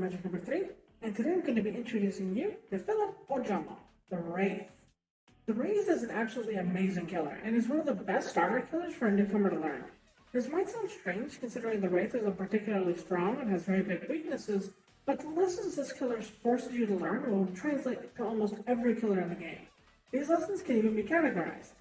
Magic number 3, and today I'm going to be introducing you to Philip Ojama, the Wraith. The Wraith is an absolutely amazing killer, and is one of the best starter killers for a newcomer to learn. This might sound strange considering the Wraith isn't particularly strong and has very big weaknesses, but the lessons this killer forces you to learn will translate to almost every killer in the game. These lessons can even be categorized.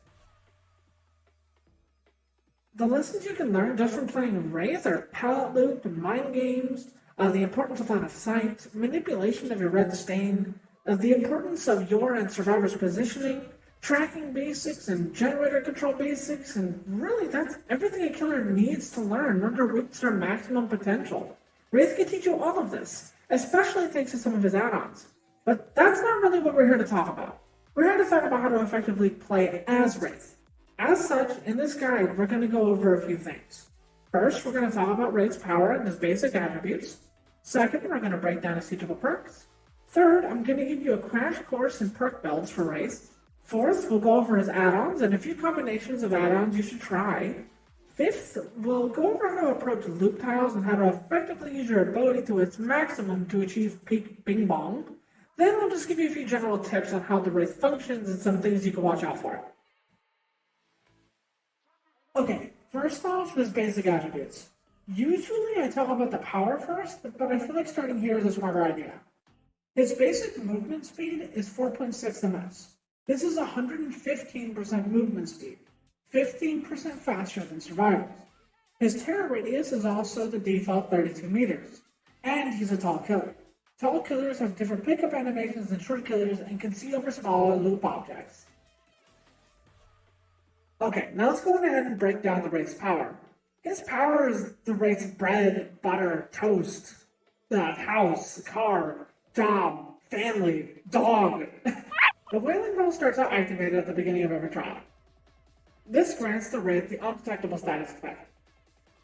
The lessons you can learn just from playing Wraith are pallet loop, mind games, the importance of line of sight, manipulation of your red stain, the importance of your and survivor's positioning, tracking basics and generator control basics, and really that's everything a killer needs to learn in order to reach their maximum potential. Wraith can teach you all of this, especially thanks to some of his add-ons. But that's not really what we're here to talk about. We're here to talk about how to effectively play as Wraith. As such, in this guide, we're going to go over a few things. First, we're going to talk about Wraith's power and his basic attributes. Second, we're going to break down his teachable perks. Third, I'm going to give you a crash course in perk builds for Wraith. Fourth, we'll go over his add-ons and a few combinations of add-ons you should try. Fifth, we'll go over how to approach loop tiles and how to effectively use your ability to its maximum to achieve peak bing bong. Then I'll just give you a few general tips on how the Wraith functions and some things you can watch out for. Okay, first off, his basic attributes. Usually I talk about the power first, but I feel like starting here is a smarter idea. His basic movement speed is 4.6 ms. This is 115% movement speed, 15% faster than survivors. His terror radius is also the default 32 meters, and he's a tall killer. Tall killers have different pickup animations than short killers and can see over smaller loop objects. Okay, now let's go ahead and break down the Wraith's power. His power is the Wraith's bread, butter, toast, house, car, job, family, dog. The Wailing Roll starts out activated at the beginning of every trial. This grants the Wraith the undetectable status effect,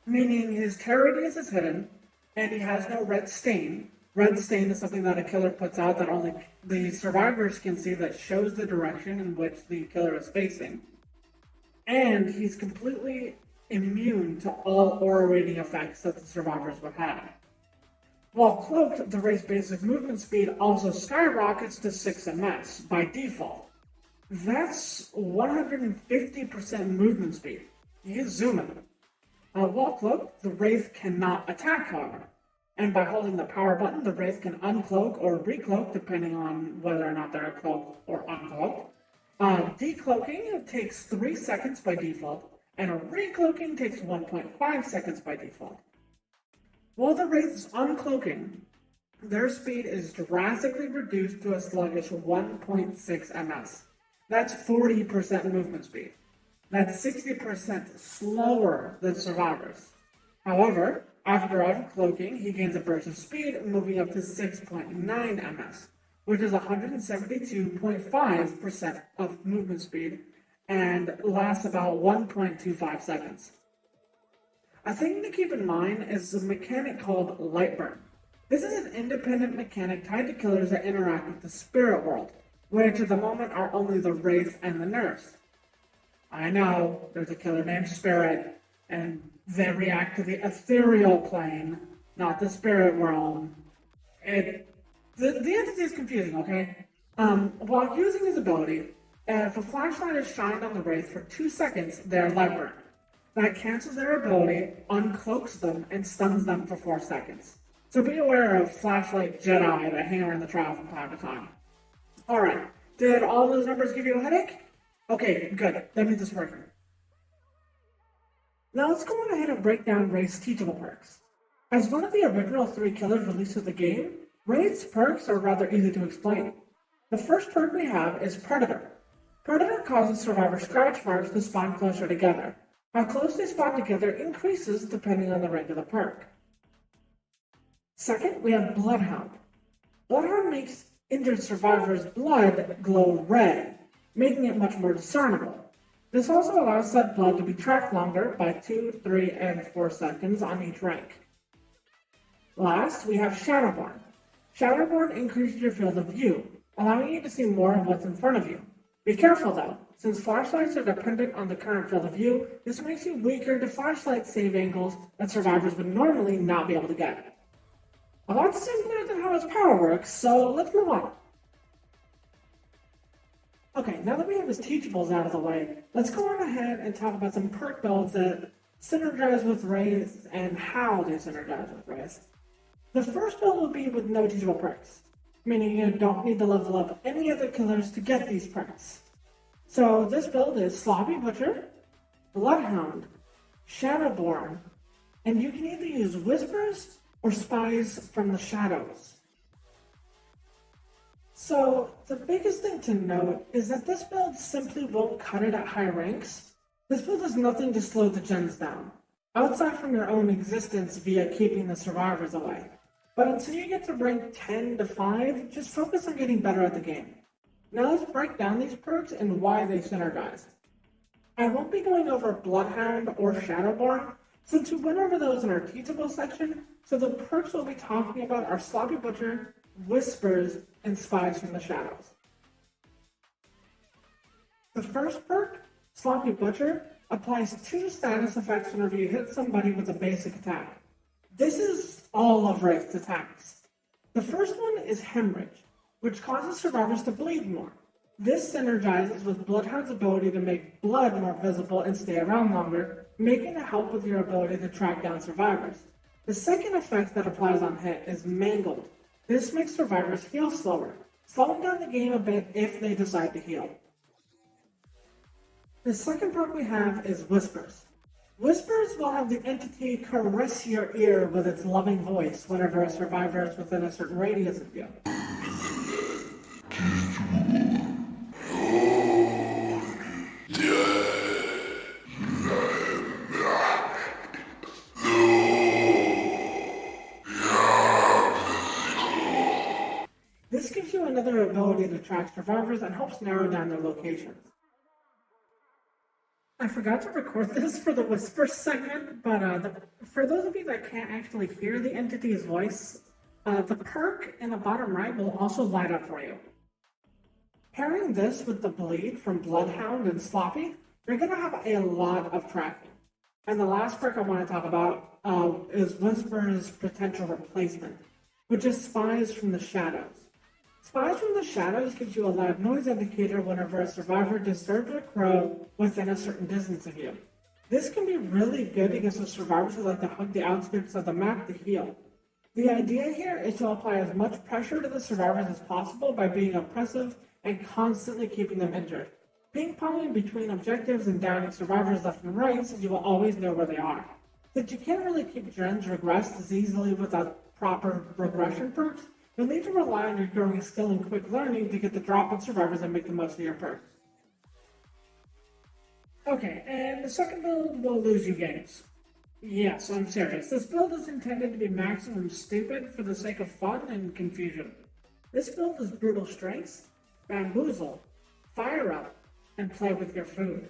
meaning his terror radius is hidden, and he has no red stain. Red stain is something that a killer puts out that only the survivors can see that shows the direction in which the killer is facing. And he's completely immune to all aura rating effects that the survivors would have. While cloaked, the Wraith's basic movement speed also skyrockets to 6 ms by default. That's 150% movement speed. He is zooming. While cloaked, the Wraith cannot attack, however. And by holding the power button, the Wraith can uncloak or recloak depending on whether or not they're cloaked or uncloaked. Decloaking takes 3 seconds by default, and a recloaking takes 1.5 seconds by default. While the Wraith is uncloaking, their speed is drastically reduced to a sluggish 1.6 ms. That's 40% movement speed. That's 60% slower than survivors. However, after uncloaking, he gains a burst of speed, moving up to 6.9 ms, which is 172.5% of movement speed, and lasts about 1.25 seconds. A thing to keep in mind is a mechanic called Light Burn. This is an independent mechanic tied to killers that interact with the spirit world, which at the moment are only the Wraith and the Nurse. I know, there's a killer named Spirit, and they react to the ethereal plane, not the spirit realm. The entity is confusing, okay? While using his ability, if a flashlight is shined on the Wraith for 2 seconds, they're light burned. That cancels their ability, uncloaks them, and stuns them for 4 seconds. So be aware of flashlight Jedi that hang around the trial from time to time. Alright, did all those numbers give you a headache? Okay, good. That means it's working. Now let's go on ahead and break down Wraith's teachable perks. As one of the original 3 killers released with the game, Wraith's perks are rather easy to explain. The first perk we have is Predator. Predator causes survivor scratch marks to spawn closer together. How close they spawn together increases depending on the rank of the perk. Second, we have Bloodhound. Bloodhound makes injured survivors' blood glow red, making it much more discernible. This also allows said blood to be tracked longer by 2, 3, and 4 seconds on each rank. Last, we have Shadowborn. Shadowborn increases your field of view, allowing you to see more of what's in front of you. Be careful though, since flashlights are dependent on the current field of view, this makes you weaker to flashlight save angles that survivors would normally not be able to get. A lot simpler than how his power works, so let's move on. Okay, now that we have his teachables out of the way, let's go on ahead and talk about some perk builds that synergize with Wraith and how they synergize with Wraith. The first build will be with no teachable perks, meaning you don't need to level up any other killers to get these perks. So this build is Sloppy Butcher, Bloodhound, Shadowborn, and you can either use Whispers or Spies from the Shadows. So the biggest thing to note is that this build simply won't cut it at high ranks. This build does nothing to slow the gens down, outside from your own existence via keeping the survivors away. But until you get to rank 10 to 5, just focus on getting better at the game. Now let's break down these perks and why they synergize. I won't be going over Bloodhound or Shadowborn, since we went over those in our Teachable section, so the perks we'll be talking about are Sloppy Butcher, Whispers, and Spies from the Shadows. The first perk, Sloppy Butcher, applies 2 status effects whenever you hit somebody with a basic attack. This is all of Wraith's attacks. The first one is Hemorrhage, which causes survivors to bleed more. This synergizes with Bloodhound's ability to make blood more visible and stay around longer, making it help with your ability to track down survivors. The second effect that applies on hit is Mangled. This makes survivors heal slower, slowing down the game a bit if they decide to heal. The second perk we have is Whispers. Whispers will have the entity caress your ear with its loving voice whenever a survivor is within a certain radius of you. This gives you another ability to track survivors and helps narrow down their locations. I forgot to record this for the Whisper segment, but for those of you that can't actually hear the entity's voice, the perk in the bottom right will also light up for you. Pairing this with the Bleed from Bloodhound and Sloppy, you're going to have a lot of tracking. And the last perk I want to talk about is Whisper's potential replacement, which is Spies from the Shadows. Spies from the Shadows gives you a loud noise indicator whenever a survivor disturbs a crow within a certain distance of you. This can be really good against the survivors who like to hug the outskirts of the map to heal. The idea here is to apply as much pressure to the survivors as possible by being oppressive and constantly keeping them injured. Ping-ponging between objectives and downing survivors left and right so you will always know where they are. Since you can't really keep gens regressed as easily without proper regression perks, you'll need to rely on your growing skill and quick learning to get the drop on survivors and make the most of your perks. Okay, and the second build will lose you games. Yes, I'm serious. This build is intended to be maximum stupid for the sake of fun and confusion. This build is Brutal Strength, Bamboozle, Fire Up, and Play with Your Food.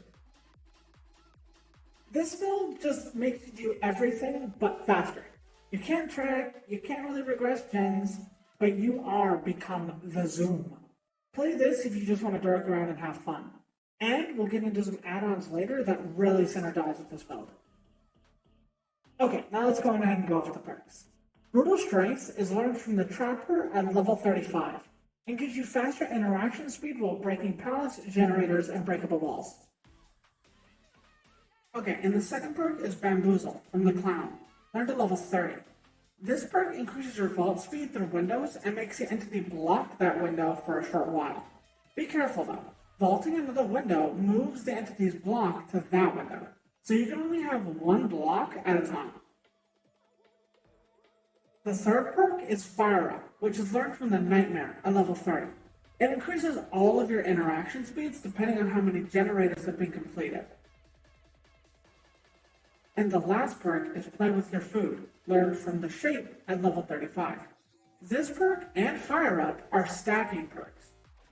This build just makes you do everything but faster. You can't track, you can't really regress gens, but you are become the Zoom. Play this if you just want to dork around and have fun. And we'll get into some add-ons later that really synergize with this build. Okay, now let's go on ahead and go over the perks. Brutal Strength is learned from the Trapper at level 35, and gives you faster interaction speed while breaking pallets, generators, and breakable walls. Okay, and the second perk is Bamboozle from the Clown, learned at level 30. This perk increases your vault speed through windows and makes the entity block that window for a short while. Be careful though, vaulting into the window moves the entity's block to that window, so you can only have one block at a time. The third perk is Fire Up, which is learned from the Nightmare at level 30. It increases all of your interaction speeds depending on how many generators have been completed. And the last perk is Play with Your Food, learned from the Shape at level 35. This perk and Fire Up are stacking perks,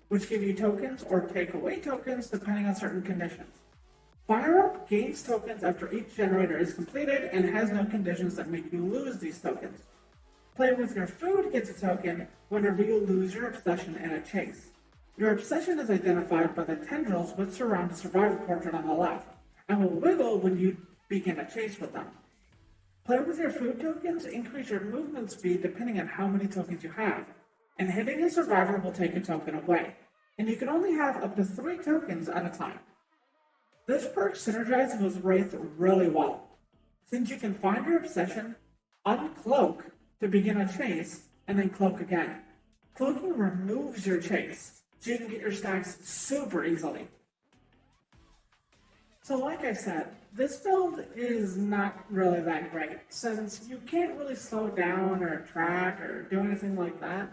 which give you tokens or take away tokens depending on certain conditions. Fire Up gains tokens after each generator is completed and has no conditions that make you lose these tokens. Play with Your Food gets a token whenever you lose your obsession in a chase. Your obsession is identified by the tendrils which surround the survivor portrait on the left, and will wiggle when you begin a chase with them. Play with your food tokens, increase your movement speed depending on how many tokens you have, and hitting a survivor will take a token away, and you can only have up to 3 tokens at a time. This perk synergizes with Wraith really well, since you can find your obsession, uncloak to begin a chase, and then cloak again. Cloaking removes your chase, so you can get your stacks super easily. So like I said, this build is not really that great, since you can't really slow down or track or do anything like that.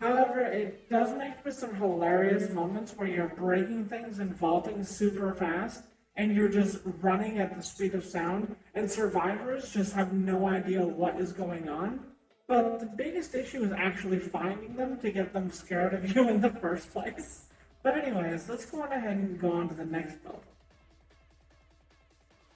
However, it does make for some hilarious moments where you're breaking things and vaulting super fast, and you're just running at the speed of sound, and survivors just have no idea what is going on. But the biggest issue is actually finding them to get them scared of you in the first place. But anyways, let's go on ahead and go on to the next build.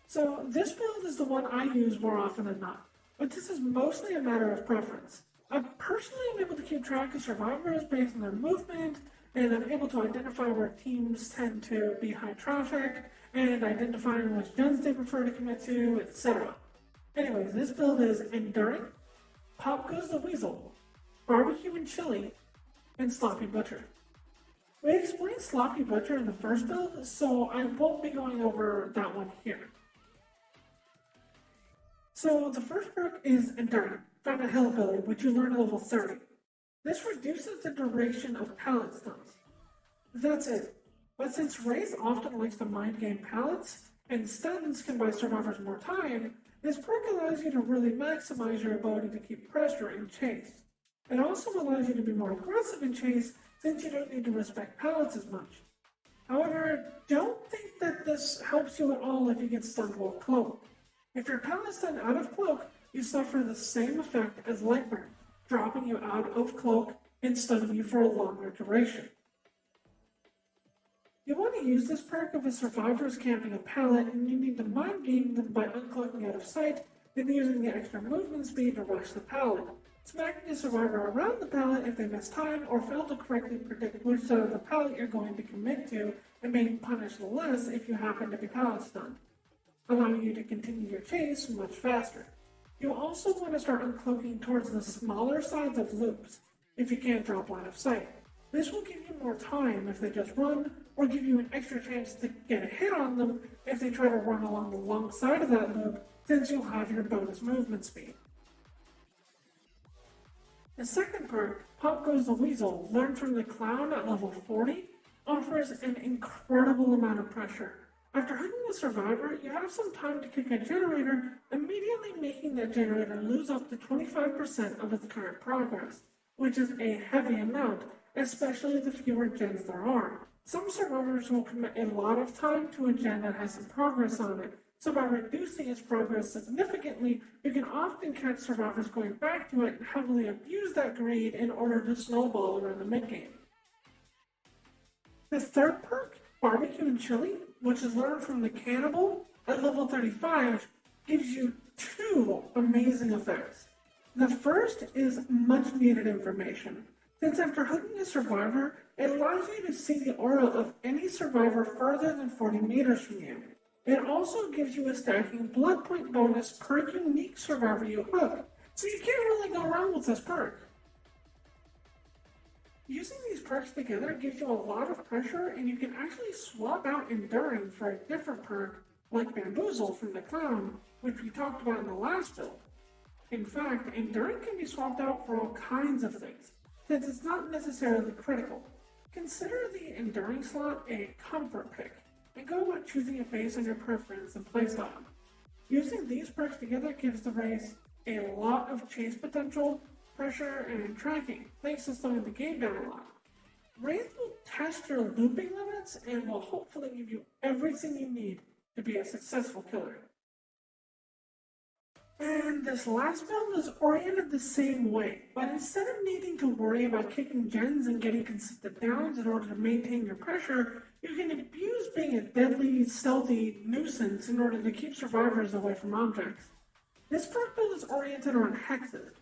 So this build is the one I use more often than not, but this is mostly a matter of preference. I personally am able to keep track of survivors based on their movement, and I'm able to identify where teams tend to be high traffic, and identifying which gens they prefer to commit to, etc. Anyways, this build is Enduring, Pop Goes the Weasel, Barbecue and Chili, and Sloppy Butcher. We explained Sloppy Butcher in the first build, so I won't be going over that one here. So the first perk is Enduring, found a Hillbilly, which you learn at level 30. This reduces the duration of pallet stuns. That's it. But since Wraith often likes to mind game pallets, and stuns can buy survivors more time, this perk allows you to really maximize your ability to keep pressure in chase. It also allows you to be more aggressive in chase, since you don't need to respect pallets as much. However, don't think that this helps you at all if you get stunned while cloaked. If your pallet stun out of cloak, you suffer the same effect as Lightburn, dropping you out of cloak and stunning you for a longer duration. You want to use this perk if a survivor is camping a pallet and you need to mind game them by uncloaking out of sight, then using the extra movement speed to rush the pallet, smacking the survivor around the pallet if they miss time or fail to correctly predict which side of the pallet you're going to commit to, and being punished less if you happen to be pallet stunned, allowing you to continue your chase much faster. You also want to start uncloaking towards the smaller sides of loops if you can't drop line of sight. This will give you more time if they just run, or give you an extra chance to get a hit on them if they try to run along the long side of that loop, since you'll have your bonus movement speed. The second perk, Pop Goes the Weasel, learned from the Clown at level 40, offers an incredible amount of pressure. After hugging a survivor, you have some time to kick a generator, immediately making that generator lose up to 25% of its current progress, which is a heavy amount, especially the fewer gens there are. Some survivors will commit a lot of time to a gen that has some progress on it, so by reducing its progress significantly, you can often catch survivors going back to it and heavily abuse that greed in order to snowball around the mid-game. The third perk, Barbecue and Chili, which is learned from the Cannibal at level 35, gives you 2 amazing effects. The first is much needed information, since after hugging a survivor, it allows you to see the aura of any survivor further than 40 meters from you. It also gives you a stacking blood point bonus per unique survivor you hug, so you can't really go wrong with this perk. Using these perks together gives you a lot of pressure, and you can actually swap out Enduring for a different perk like Bamboozle from the Clown, which we talked about in the last build. In fact, Enduring can be swapped out for all kinds of things, since it's not necessarily critical. Consider the Enduring slot a comfort pick, and go about choosing it based on your preference and playstyle. Using these perks together gives the race a lot of chase potential, pressure, and tracking, thanks to slowing the game down a lot. Wraith will test your looping limits and will hopefully give you everything you need to be a successful killer. And this last build is oriented the same way, but instead of needing to worry about kicking gens and getting consistent downs in order to maintain your pressure, you can abuse being a deadly, stealthy nuisance in order to keep survivors away from objects. This perk build is oriented around hexes.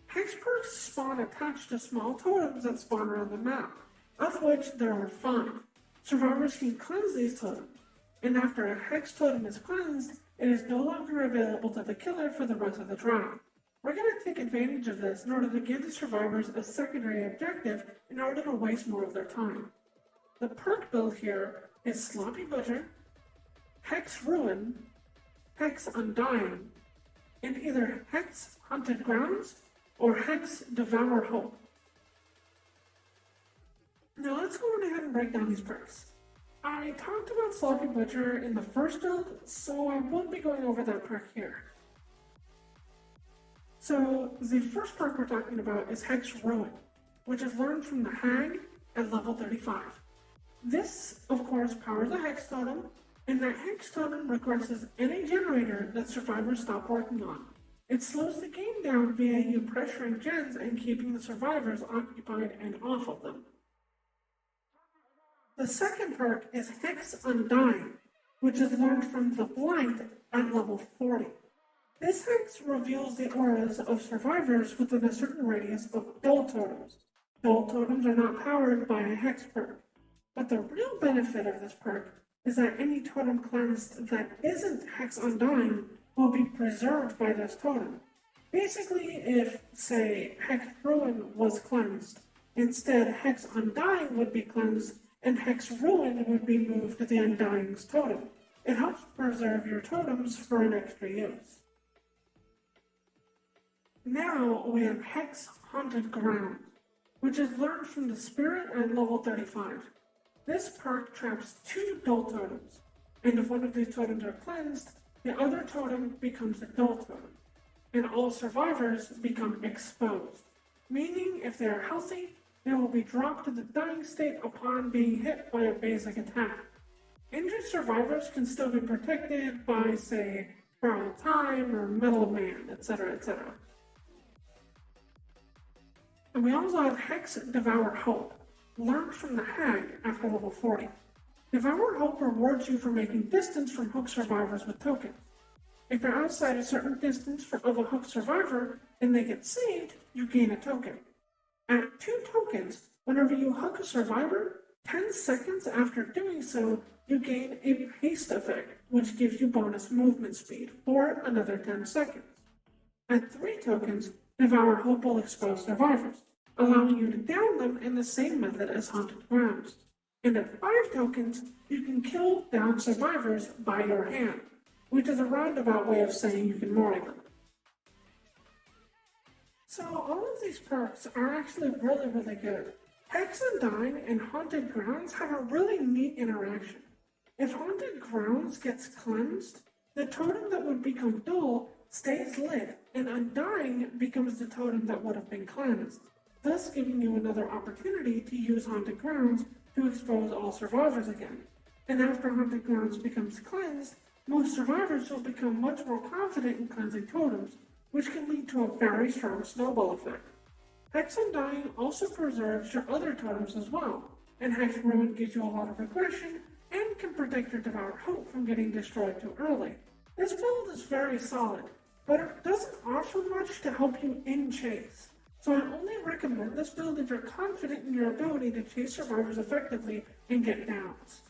Hex perks spawn attached to small totems that spawn around the map, of which there are 5. Survivors can cleanse these totems, and after a hex totem is cleansed, it is no longer available to the killer for the rest of the trial. We're going to take advantage of this in order to give the survivors a secondary objective in order to waste more of their time. The perk build here is Sloppy Butcher, Hex Ruin, Hex Undying, and either Hex Haunted Grounds or Hex Devour Hope. Now let's go on ahead and break down these perks. I talked about Sloppy Butcher in the first build, so I won't be going over that perk here. So the first perk we're talking about is Hex Ruin, which is learned from the Hag at level 35. This, of course, powers a Hex Totem, and that Hex Totem regresses any generator that survivors stop working on. It slows the game down via you pressuring gens and keeping the survivors occupied and off of them. The second perk is Hex Undying, which is learned from the Blind at level 40. This Hex reveals the auras of survivors within a certain radius of Dull Totems. Dull Totems are not powered by a Hex perk, but the real benefit of this perk is that any totem cleansed that isn't Hex Undying will be preserved by this totem. Basically, if, say, Hex Ruin was cleansed, instead Hex Undying would be cleansed and Hex Ruin would be moved to the Undying's totem. It helps preserve your totems for an extra use. Now we have Hex Haunted Ground, which is learned from the Spirit at level 35. This perk traps 2 Dull Totems, and if one of these totems are cleansed, the other totem becomes a Dull Totem, and all survivors become exposed, meaning if they are healthy, they will be dropped to the dying state upon being hit by a basic attack. Injured survivors can still be protected by, say, Borrowed Time or Metal Man, etc., etc. And we also have Hex Devour Hope, learned from the Hag after level 40. Devour Hope rewards you for making distance from hook survivors with tokens. If you're outside a certain distance of a hook survivor and they get saved, you gain a token. At 2 tokens, whenever you hook a survivor, 10 seconds after doing so, you gain a haste effect, which gives you bonus movement speed for another 10 seconds. At 3 tokens, Devour Hope will expose survivors, allowing you to down them in the same method as Haunted Grounds. And at 5 tokens, you can kill down survivors by your hand, which is a roundabout way of saying you can morning them. So all of these perks are actually really good. Hex Undying and Haunted Grounds have a really neat interaction. If Haunted Grounds gets cleansed, the totem that would become dull stays lit, and Undying becomes the totem that would have been cleansed, thus giving you another opportunity to use Haunted Grounds to expose all survivors again. And after Haunted Grounds becomes cleansed, most survivors will become much more confident in cleansing totems, which can lead to a very strong snowball effect. Hex Undying also preserves your other totems as well, and Hex Ruin gives you a lot of aggression and can protect your Devour Hope from getting destroyed too early. This build is very solid, but it doesn't offer much to help you in chase. So I only recommend this build if you're confident in your ability to chase survivors effectively and get downs.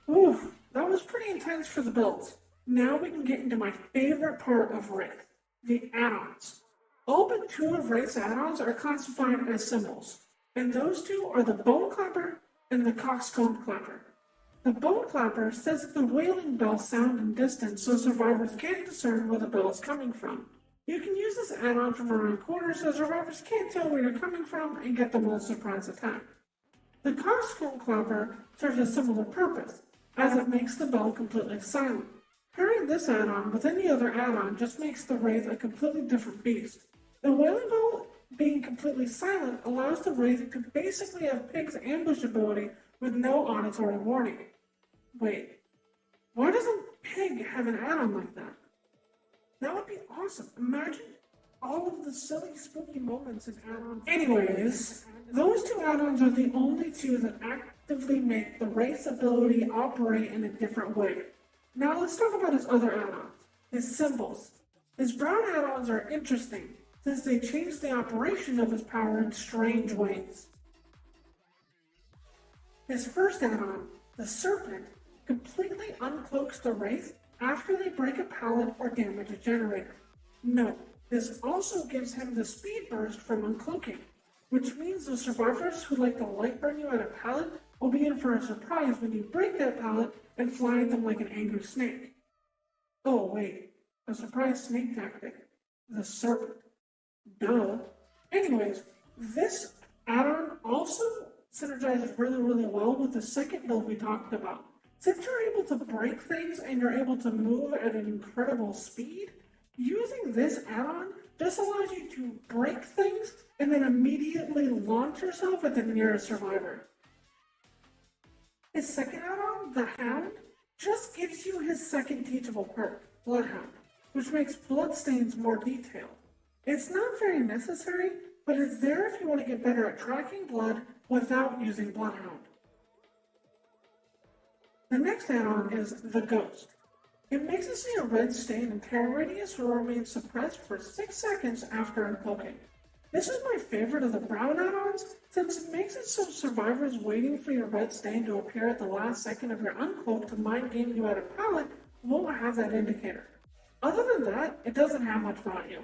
Ooh, that was pretty intense for the builds. Now we can get into my favorite part of Wraith, the add-ons. All but 2 of Wraith's add-ons are classified as symbols, and those 2 are the Bone Clapper and the Coxcomb Clapper. The Bone Clapper says that the wailing bells sound in distance so survivors can't discern where the bell is coming from. You can use this add-on from around corners so survivors can't tell where you're coming from and get them with a surprise attack. The Coxcomb Clapper serves a similar purpose, as it makes the bell completely silent. Pairing this add-on with any other add-on just makes the Wraith a completely different beast. The wailing bell being completely silent allows the Wraith to basically have Pig's ambush ability with no auditory warning. Wait, why doesn't Pig have an add-on like that? That would be awesome. Imagine all of the silly, spooky moments in add-ons. Anyways, those 2 add-ons are the only 2 that actively make the Wraith's ability operate in a different way. Now let's talk about his other add-ons, his symbols. His brown add-ons are interesting, since they change the operation of his power in strange ways. His first add-on, the Serpent, completely uncloaks the Wraith after they break a pallet or damage a generator. Note, this also gives him the speed burst from uncloaking, which means the survivors who like to light burn you at a pallet will be in for a surprise when you break that pallet and fly at them like an angry snake. Oh wait, a surprise snake tactic. The serpent. Duh. Anyways, this add-on also synergizes really well with the second build we talked about. Since you're able to break things and you're able to move at an incredible speed, using this add-on just allows you to break things and then immediately launch yourself at the nearest survivor. His second add-on, the Hound, just gives you his second teachable perk, Bloodhound, which makes bloodstains more detailed. It's not very necessary, but it's there if you want to get better at tracking blood without using Bloodhound. The next add-on is the Ghost. It makes us see a red stain in terror radius will remain suppressed for 6 seconds after uncloaking. This is my favorite of the brown add-ons, since it makes it so survivors waiting for your red stain to appear at the last second of your uncloak to mind game you at a pallet won't have that indicator. Other than that, it doesn't have much value.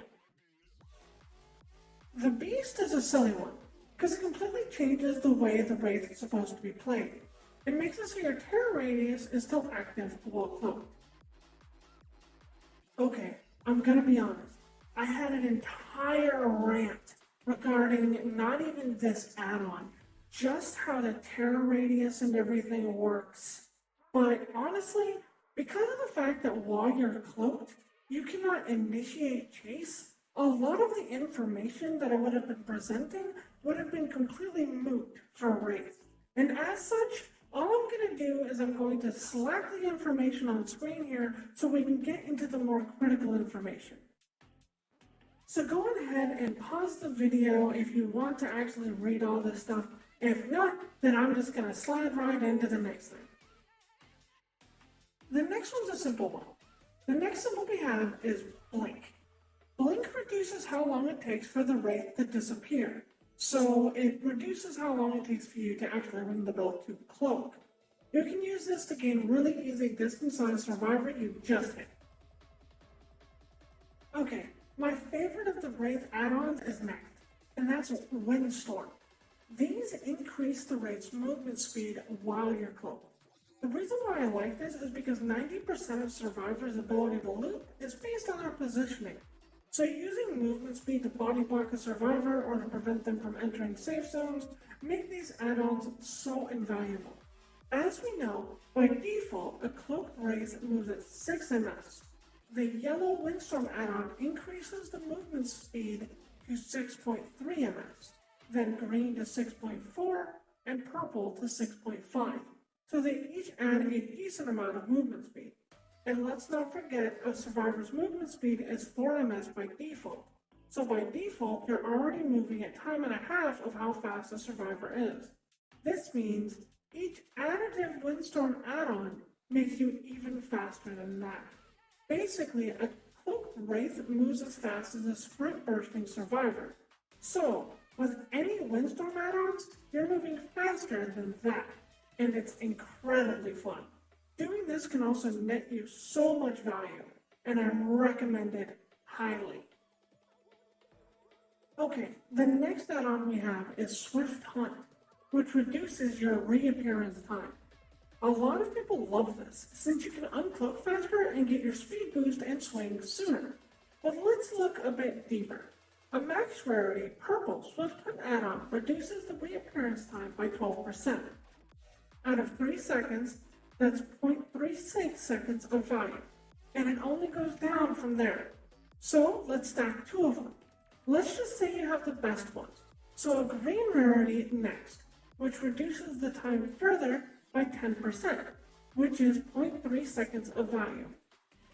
The Beast is a silly one, because it completely changes the way the Wraith is supposed to be played. It makes it so your terror radius is still active while cloaked. Okay, I'm gonna be honest. I had an entire rant regarding not even this add-on, just how the terror radius and everything works. But honestly, because of the fact that while you're cloaked, you cannot initiate chase, a lot of the information that I would have been presenting would have been completely moot for Wraith. And as such, all I'm going to do is I'm going to slack the information on screen here so we can get into the more critical information. So go ahead and pause the video if you want to actually read all this stuff. If not, then I'm just going to slide right into the next thing. The next one's a simple one. The next symbol we have is Blink. Blink reduces how long it takes for the Wraith to disappear. So it reduces how long it takes for you to actually ring the bell to cloak. You can use this to gain really easy distance on a survivor you just hit. Okay, my favorite of the Wraith add-ons is next, and that's Windstorm. These increase the Wraith's movement speed while you're cloaked. The reason why I like this is because 90% of survivors' ability to loop is based on their positioning. So using movement speed to body block a survivor or to prevent them from entering safe zones make these add-ons so invaluable. As we know, by default, a cloaked Wraith moves at 6 ms. The yellow Windstorm add-on increases the movement speed to 6.3 ms, then green to 6.4, and purple to 6.5. So they each add a decent amount of movement speed. And let's not forget, a survivor's movement speed is 4 ms by default. So by default, you're already moving at time and a half of how fast a survivor is. This means each additive Windstorm add-on makes you even faster than that. Basically, a cloaked Wraith moves as fast as a sprint bursting survivor. So, with any Windstorm add-ons, you're moving faster than that. And it's incredibly fun. Doing this can also net you so much value, and I recommend it highly. Okay, the next add-on we have is Swift Hunt, which reduces your reappearance time. A lot of people love this, since you can uncloak faster and get your speed boost and swing sooner. But let's look a bit deeper. A max rarity purple Swift Hunt add-on reduces the reappearance time by 12%. Out of 3 seconds, that's 0.36 seconds of value, and it only goes down from there. So let's stack 2 of them. Let's just say you have the best ones. So a green rarity next, which reduces the time further by 10%, which is 0.3 seconds of value.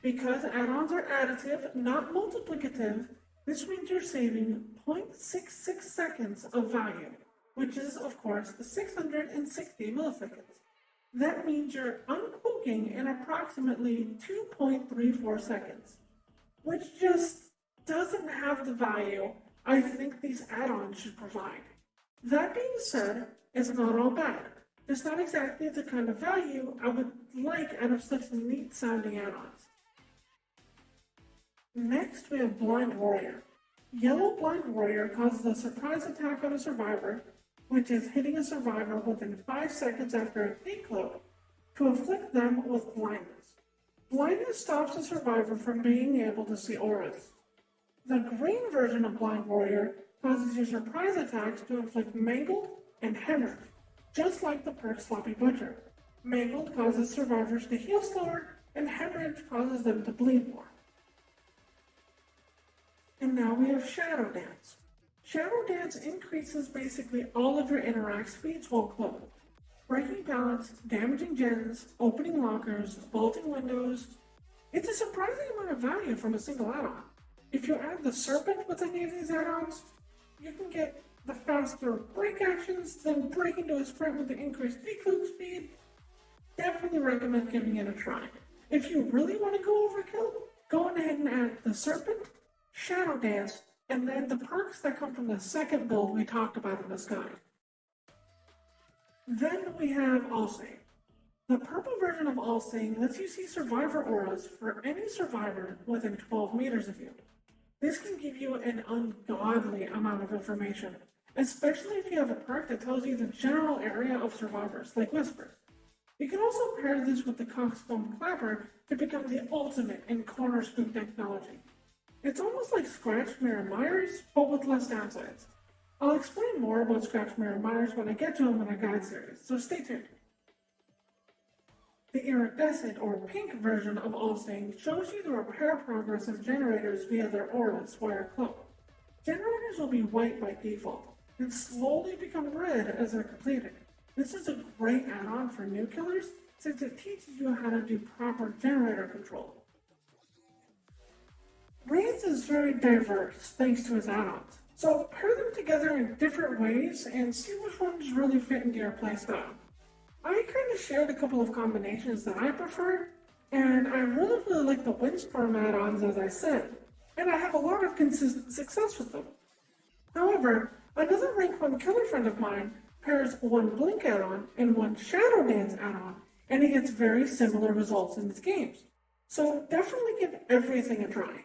Because add-ons are additive, not multiplicative, this means you're saving 0.66 seconds of value, which is, of course, 660 milliseconds. That means you're uncloaking in approximately 2.34 seconds, which just doesn't have the value I think these add-ons should provide. That being said, it's not all bad. It's not exactly the kind of value I would like out of such neat sounding add-ons. Next, we have Blind Warrior. Yellow Blind Warrior causes a surprise attack on a survivor, which is hitting a survivor within 5 seconds after a decloak, to afflict them with blindness. Blindness stops the survivor from being able to see auras. The green version of Blind Warrior causes your surprise attacks to inflict Mangled and Hemorrhage, just like the perk Sloppy Butcher. Mangled causes survivors to heal slower, and Hemorrhage causes them to bleed more. And now we have Shadow Dance. Shadow Dance increases basically all of your interact speeds while cloaked. Breaking pallets, damaging gens, opening lockers, vaulting windows. It's a surprising amount of value from a single add-on. If you add the Serpent with any of these add-ons, you can get the faster break actions, then break into a sprint with the increased decloak speed. Definitely recommend giving it a try. If you really want to go overkill, go on ahead and add the Serpent, Shadow Dance, and then the perks that come from the second build we talked about in this guide. Then we have All-Seeing. The purple version of All-Seeing lets you see survivor auras for any survivor within 12 meters of you. This can give you an ungodly amount of information, especially if you have a perk that tells you the general area of survivors, like Whispers. You can also pair this with the Coxcomb Clapper to become the ultimate in corner scoop technology. It's almost like Scratch Mirror Myers, but with less downsides. I'll explain more about Scratch Mirror Myers when I get to them in our guide series, so stay tuned. The iridescent or pink version of All-Seeing shows you the repair progress of generators via their auras while cloaked. Generators will be white by default, and slowly become red as they're completed. This is a great add-on for new killers since it teaches you how to do proper generator control. Wraith is very diverse thanks to his add-ons, so pair them together in different ways and see which ones really fit into your playstyle. I kind of shared a couple of combinations that I prefer, and I really like the Windstorm add-ons as I said, and I have a lot of consistent success with them. However, another rank 1 killer friend of mine pairs one Blink add-on and one Shadow Dance add-on, and he gets very similar results in his games. So definitely give everything a try.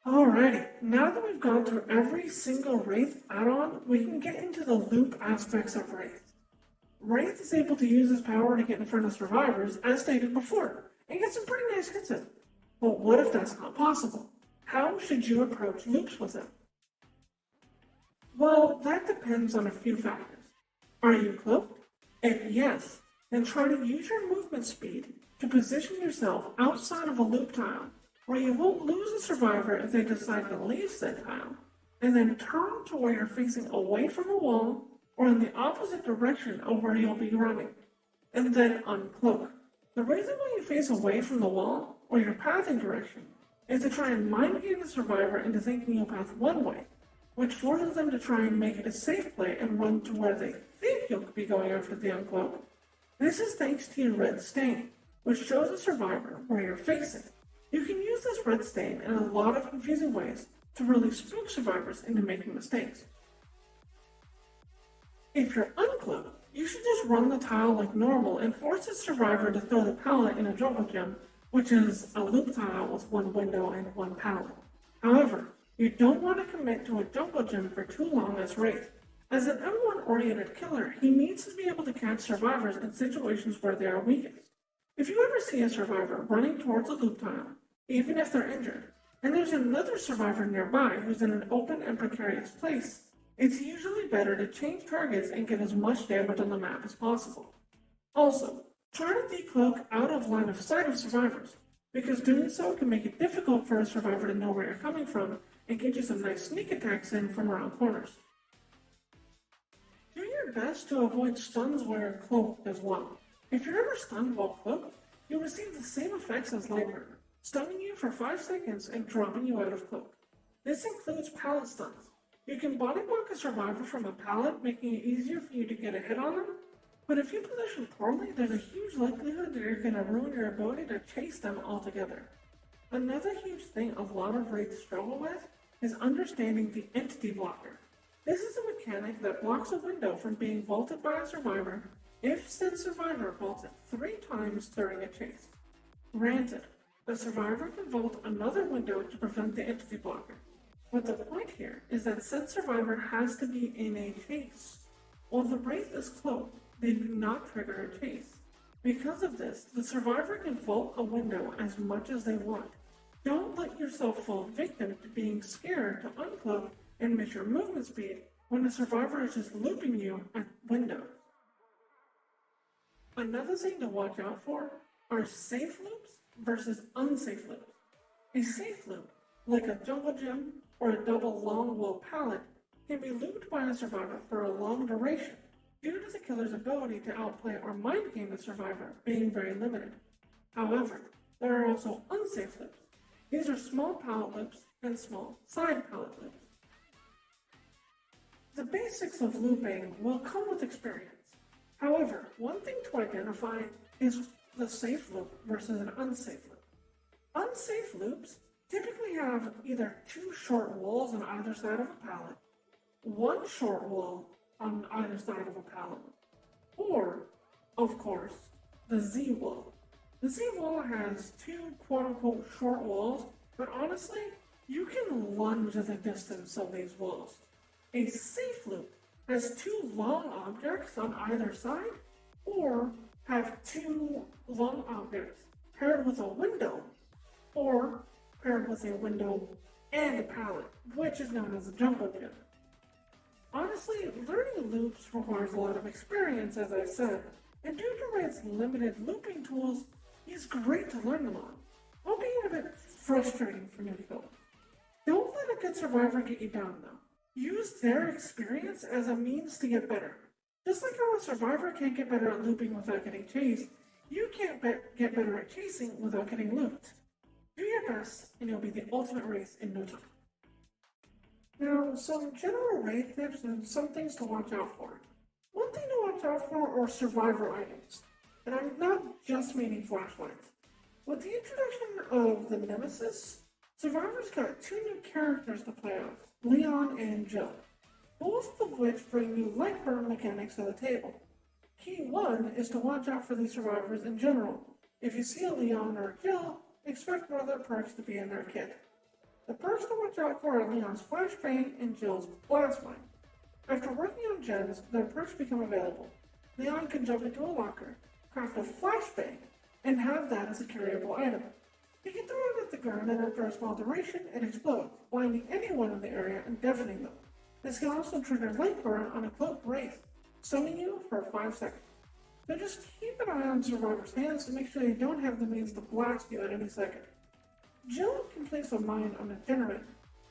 Alrighty, now that we've gone through every single Wraith add-on, we can get into the loop aspects of Wraith. Wraith is able to use his power to get in front of survivors, as stated before, and get some pretty nice hits in. But what if that's not possible? How should you approach loops with him? Well, that depends on a few factors. Are you cloaked? If yes, then try to use your movement speed to position yourself outside of a loop tile, where you won't lose a survivor if they decide to leave said tile, and then turn to where you're facing away from a wall or in the opposite direction of where you'll be running, and then uncloak. The reason why you face away from the wall or your pathing direction is to try and mind game the survivor into thinking you'll path one way, which forces them to try and make it a safe play and run to where they think you'll be going after the uncloak. This is thanks to your red stain, which shows the survivor where you're facing. You can use this red stain in a lot of confusing ways to really spook survivors into making mistakes. If you're uncloaked, you should just run the tile like normal and force the survivor to throw the pallet in a jungle gym, which is a loop tile with one window and one pallet. However, you don't want to commit to a jungle gym for too long as Wraith. As an M1-oriented killer, he needs to be able to catch survivors in situations where they are weakest. If you ever see a survivor running towards a loop tile, even if they're injured, and there's another survivor nearby who's in an open and precarious place, it's usually better to change targets and get as much damage on the map as possible. Also, try to decloak out of line of sight of survivors, because doing so can make it difficult for a survivor to know where you're coming from and get you some nice sneak attacks in from around corners. Do your best to avoid stuns while you're cloaked as well. If you're ever stunned while cloaked, you'll receive the same effects as Lightburner, stunning you for 5 seconds and dropping you out of cloak. This includes pallet stuns. You can body block a survivor from a pallet, making it easier for you to get a hit on them, but if you position poorly, there's a huge likelihood that you're going to ruin your ability to chase them altogether. Another huge thing a lot of Wraiths struggle with is understanding the entity blocker. This is a mechanic that blocks a window from being vaulted by a survivor if said survivor vaults it 3 times during a chase. Granted, The survivor can vault another window to prevent the entity blocker. But the point here is that said survivor has to be in a chase. While the Wraith is cloaked, they do not trigger a chase. Because of this, the survivor can vault a window as much as they want. Don't let yourself fall victim to being scared to uncloak and miss your movement speed when the survivor is just looping you at windows. Another thing to watch out for are safe loops versus unsafe loops. A safe loop, like a jungle gym or a double long wall pallet, can be looped by a survivor for a long duration due to the killer's ability to outplay or mind game the survivor being very limited. However, there are also unsafe loops. These are small pallet loops and small side pallet loops. The basics of looping will come with experience. However, one thing to identify is the safe loop versus an unsafe loop. Unsafe loops typically have either two short walls on either side of a pallet, one short wall on either side of a pallet, or, of course, the Z wall. The Z wall has two quote-unquote short walls, but honestly, you can lunge the distance of these walls. A safe loop has two long objects on either side, or have two long objects paired with a window, or paired with a window and a pallet, which is known as a jungle gym. Honestly, learning loops requires a lot of experience, as I said, and due to Wraith's limited looping tools, he's great to learn them on, albeit a bit frustrating for new people. Don't let a good survivor get you down, though. Use their experience as a means to get better. Just like how a survivor can't get better at looping without getting chased, you can't get better at chasing without getting looped. Do your best, and you'll be the ultimate Wraith in no time. Now, some general Wraith tips and some things to watch out for. One thing to watch out for are survivor items, and I'm not just meaning flashlights. With the introduction of the Nemesis, survivors got two new characters to play as, Leon and Jill, both of which bring new light burn mechanics to the table. Key one is to watch out for these survivors in general. If you see a Leon or Jill, expect one of their perks to be in their kit. The perks to watch out for are Leon's Flashbang and Jill's Blast Mine. After working on gems, their perks become available. Leon can jump into a locker, craft a Flashbang, and have that as a carryable item. He can throw it at the ground, and after a small duration, it explodes, blinding anyone in the area and deafening them. This can also trigger light burn on a cloaked Wraith, stunning you for 5 seconds. So just keep an eye on survivors' hands to make sure they don't have the means to blast you at any second. Jill can place a mine on a generator.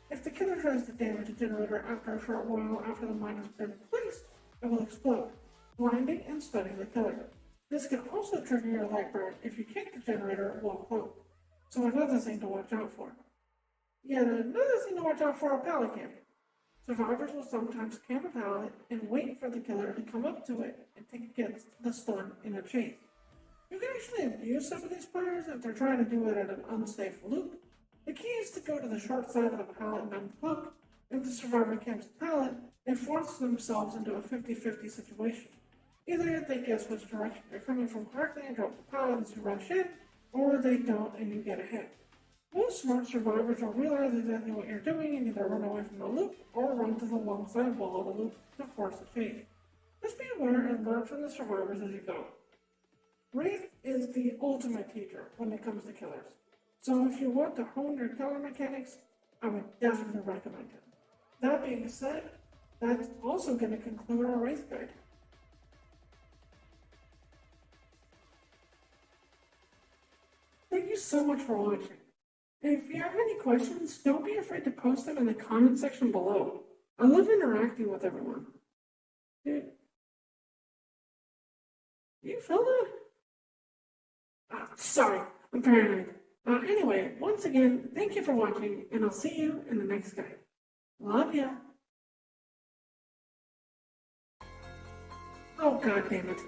If the killer tries to damage the generator after a short while after the mine has been placed, it will explode, blinding and stunning the killer. This can also trigger your light burn if you kick the generator while cloaked. So another thing to watch out for. Yet another thing to watch out for are pallet camping. Survivors will sometimes camp a pallet and wait for the killer to come up to it and to get the stun in a chase. You can actually abuse some of these players if they're trying to do it at an unsafe loop. The key is to go to the short side of the pallet and uncloak. If the survivor camps the pallet, they force themselves into a 50-50 situation. Either they guess which direction they're coming from correctly and drop the pallet as you rush in, or they don't and you get a hit. Most smart survivors will realize exactly what you're doing and either run away from the loop or run to the long side wall of the loop to force a change. Just be aware and learn from the survivors as you go. Wraith is the ultimate teacher when it comes to killers, so if you want to hone your killer mechanics, I would definitely recommend it. That being said, that's also going to conclude our Wraith guide. Thank you so much for watching. If you have any questions, don't be afraid to post them in the comment section below. I love interacting with everyone. Dude, you feel that? Sorry, I'm paranoid. Anyway, once again, thank you for watching, and I'll see you in the next guide. Love ya. Oh, god damn it.